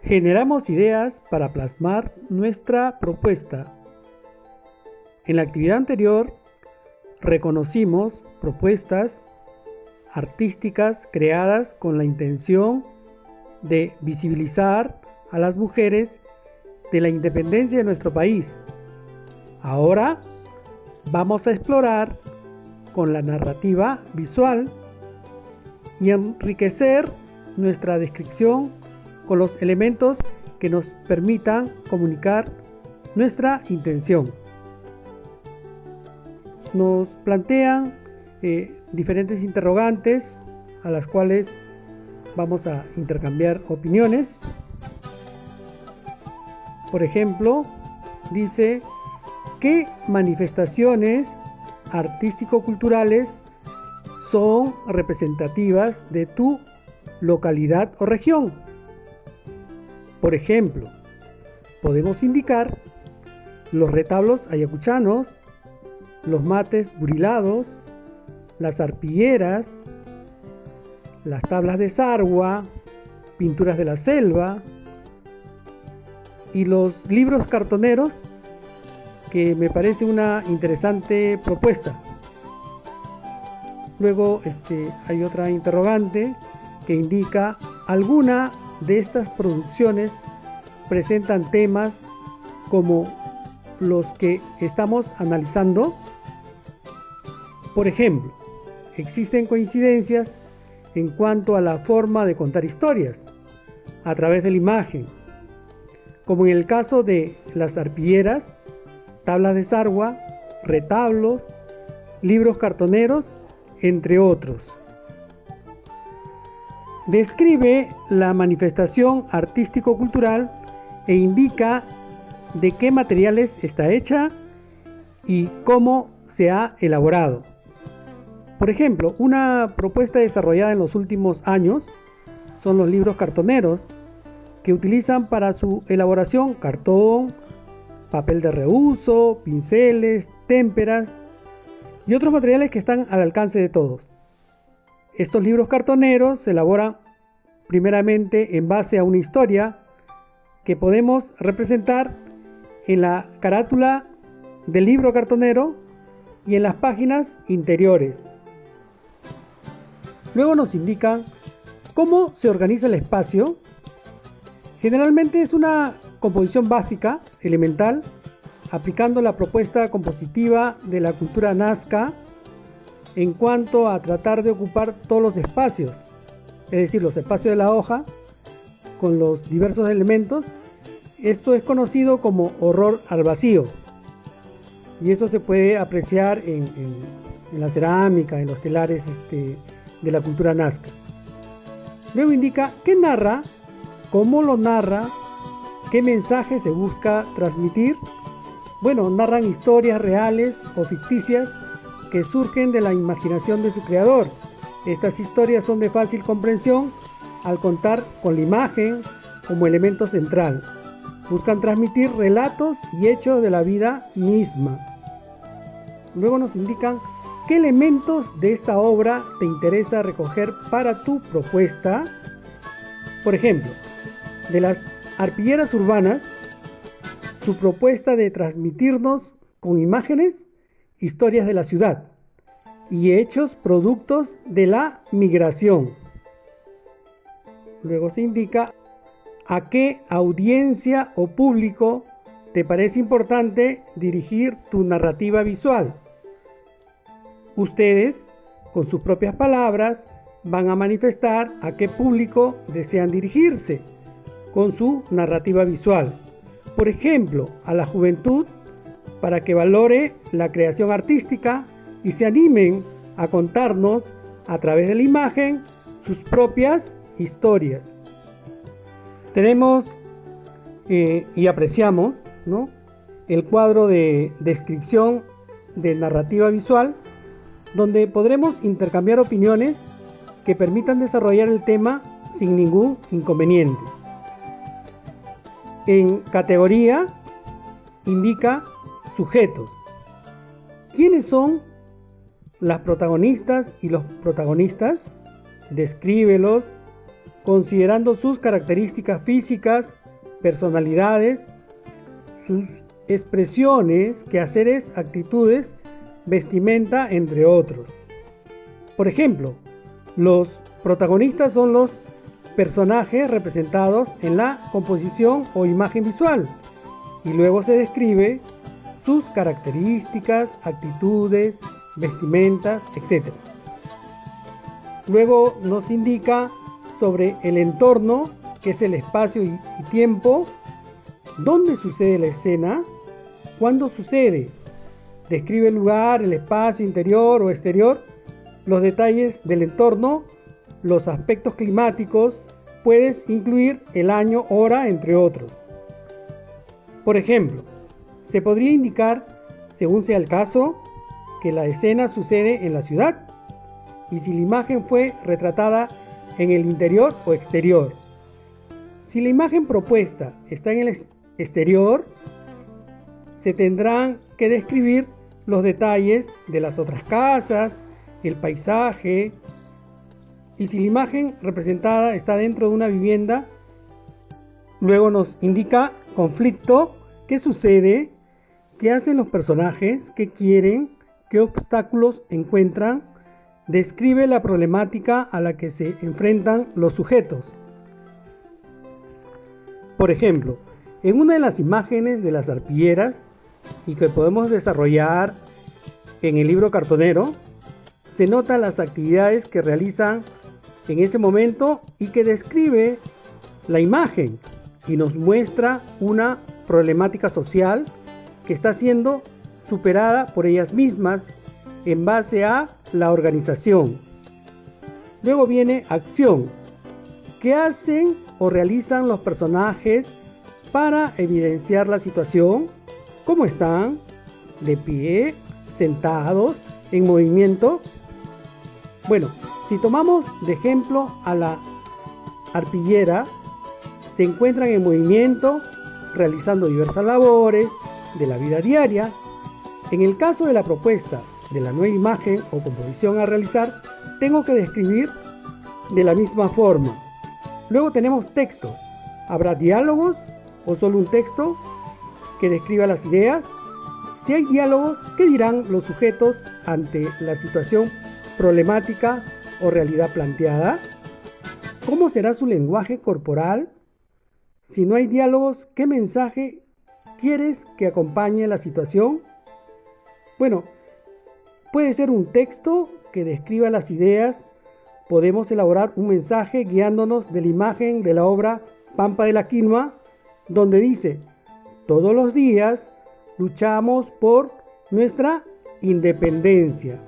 Generamos ideas para plasmar nuestra propuesta. En la actividad anterior, reconocimos propuestas artísticas creadas con la intención de visibilizar a las mujeres de la independencia de nuestro país. Ahora vamos a explorar con la narrativa visual y enriquecer nuestra descripción con los elementos que nos permitan comunicar nuestra intención. Nos plantean diferentes interrogantes a las cuales vamos a intercambiar opiniones. Por ejemplo, dice: ¿qué manifestaciones artístico-culturales son representativas de tu localidad o región? Por ejemplo, podemos indicar los retablos ayacuchanos, los mates burilados, las arpilleras, las tablas de sargua, pinturas de la selva y los libros cartoneros, que me parece una interesante propuesta. Luego hay otra interrogante que indica: ¿alguna de estas producciones presentan temas como los que estamos analizando? Por ejemplo, existen coincidencias en cuanto a la forma de contar historias a través de la imagen, como en el caso de las arpilleras, tablas de sargua, retablos, libros cartoneros, entre otros. Describe la manifestación artístico-cultural e indica de qué materiales está hecha y cómo se ha elaborado. Por ejemplo, una propuesta desarrollada en los últimos años son los libros cartoneros, que utilizan para su elaboración cartón, papel de reuso, pinceles, témperas y otros materiales que están al alcance de todos. Estos libros cartoneros se elaboran primeramente en base a una historia que podemos representar en la carátula del libro cartonero y en las páginas interiores. Luego nos indican cómo se organiza el espacio. Generalmente es una composición básica, elemental, aplicando la propuesta compositiva de la cultura nazca en cuanto a tratar de ocupar todos los espacios, es decir, los espacios de la hoja con los diversos elementos. Esto es conocido como horror al vacío, y eso se puede apreciar en la cerámica, en los telares de la cultura nazca. Luego indica qué narra, cómo lo narra, qué mensaje se busca transmitir. Bueno, narran historias reales o ficticias que surgen de la imaginación de su creador. Estas historias son de fácil comprensión al contar con la imagen como elemento central. Buscan transmitir relatos y hechos de la vida misma. Luego nos indican qué elementos de esta obra te interesa recoger para tu propuesta. Por ejemplo, de las arpilleras urbanas, su propuesta de transmitirnos con imágenes historias de la ciudad y hechos productos de la migración. Luego se indica a qué audiencia o público te parece importante dirigir tu narrativa visual. Ustedes, con sus propias palabras, van a manifestar a qué público desean dirigirse con su narrativa visual. Por ejemplo, a la juventud, para que valore la creación artística y se animen a contarnos a través de la imagen sus propias historias. Tenemos y apreciamos, ¿no?, el cuadro de descripción de narrativa visual, donde podremos intercambiar opiniones que permitan desarrollar el tema sin ningún inconveniente. En categoría indica sujetos. ¿Quiénes son las protagonistas y los protagonistas? Descríbelos, considerando sus características físicas, personalidades, sus expresiones, quehaceres, actitudes, vestimenta, entre otros. Por ejemplo, los protagonistas son los personajes representados en la composición o imagen visual, y luego se describe sus características, actitudes, vestimentas, etc. Luego nos indica sobre el entorno, que es el espacio y tiempo, dónde sucede la escena, cuándo sucede, describe el lugar, el espacio interior o exterior, los detalles del entorno, los aspectos climáticos, puedes incluir el año, hora, entre otros. Por ejemplo, se podría indicar, según sea el caso, que la escena sucede en la ciudad y si la imagen fue retratada en el interior o exterior. Si la imagen propuesta está en el exterior, se tendrán que describir los detalles de las otras casas, el paisaje, y si la imagen representada está dentro de una vivienda, luego nos indica conflicto, qué sucede, qué hacen los personajes, qué quieren, qué obstáculos encuentran, describe la problemática a la que se enfrentan los sujetos. Por ejemplo, en una de las imágenes de las arpilleras, y que podemos desarrollar en el libro cartonero, se notan las actividades que realizan en ese momento y que describe la imagen y nos muestra una problemática social que está siendo superada por ellas mismas en base a la organización. Luego viene acción. ¿Qué hacen o realizan los personajes para evidenciar la situación? ¿Cómo están? ¿De pie? ¿Sentados? ¿En movimiento? Bueno, si tomamos de ejemplo a la arpillera, se encuentran en movimiento, realizando diversas labores de la vida diaria. En el caso de la propuesta de la nueva imagen o composición a realizar, tengo que describir de la misma forma. Luego tenemos texto. ¿Habrá diálogos o solo un texto que describa las ideas? Si hay diálogos, ¿qué dirán los sujetos ante la situación problemática o realidad planteada? ¿Cómo será su lenguaje corporal? Si no hay diálogos, ¿qué mensaje quieres que acompañe la situación? Bueno, puede ser un texto que describa las ideas. Podemos elaborar un mensaje guiándonos de la imagen de la obra Pampa de la Quinoa, donde dice: todos los días luchamos por nuestra independencia.